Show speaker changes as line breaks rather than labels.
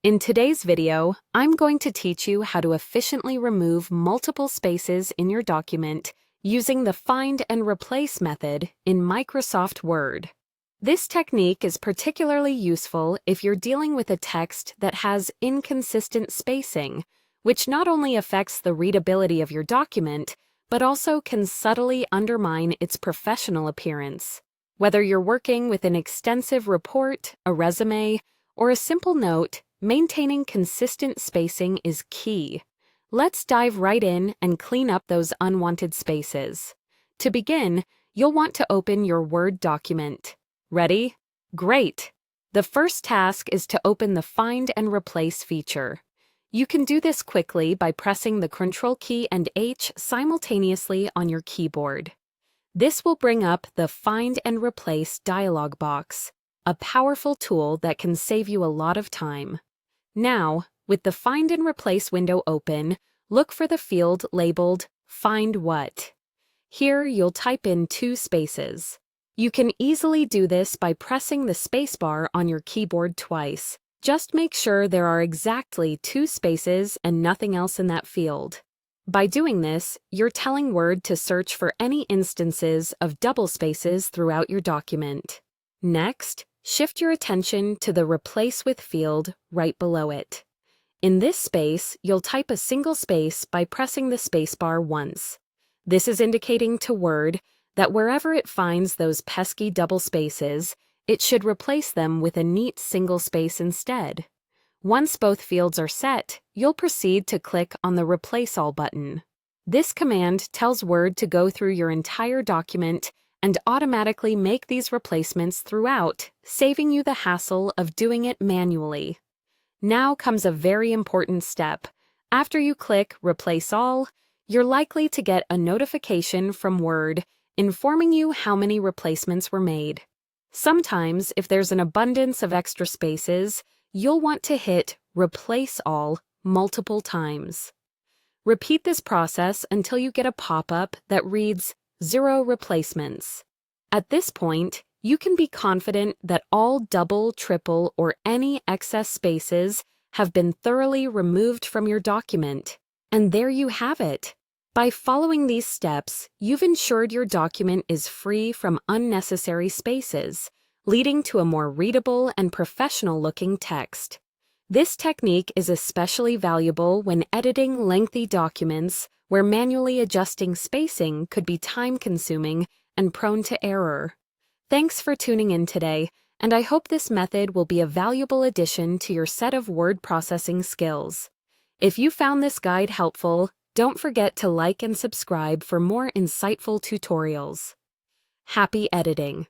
In today's video, I'm going to teach you how to efficiently remove multiple spaces in your document using the Find and Replace method in Microsoft Word. This technique is particularly useful if you're dealing with a text that has inconsistent spacing, which not only affects the readability of your document, but also can subtly undermine its professional appearance. Whether you're working with an extensive report, a resume, or a simple note, maintaining consistent spacing is key. Let's dive right in and clean up those unwanted spaces. To begin, you'll want to open your Word document. Ready? Great! The first task is to open the Find and Replace feature. You can do this quickly by pressing the Ctrl key and H simultaneously on your keyboard. This will bring up the Find and Replace dialog box, a powerful tool that can save you a lot of time. Now, with the Find and Replace window open, look for the field labeled Find What. Here, you'll type in 2 spaces. You can easily do this by pressing the spacebar on your keyboard twice. Just make sure there are exactly 2 spaces and nothing else in that field. By doing this, you're telling Word to search for any instances of double spaces throughout your document. Next, shift your attention to the Replace With field right below it. In this space, you'll type a single space by pressing the spacebar once. This is indicating to Word that wherever it finds those pesky double spaces, it should replace them with a neat single space instead. Once both fields are set, you'll proceed to click on the Replace All button. This command tells Word to go through your entire document and automatically make these replacements throughout, saving you the hassle of doing it manually. Now comes a very important step. After you click Replace All, you're likely to get a notification from Word informing you how many replacements were made. Sometimes, if there's an abundance of extra spaces, you'll want to hit Replace All multiple times. Repeat this process until you get a pop-up that reads 0 replacements. At this point, you can be confident that all double, triple, or any excess spaces have been thoroughly removed from your document. And there you have it. By following these steps, you've ensured your document is free from unnecessary spaces, leading to a more readable and professional-looking text. This technique is especially valuable when editing lengthy documents where manually adjusting spacing could be time-consuming and prone to error. Thanks for tuning in today, and I hope this method will be a valuable addition to your set of word processing skills. If you found this guide helpful, don't forget to like and subscribe for more insightful tutorials. Happy editing!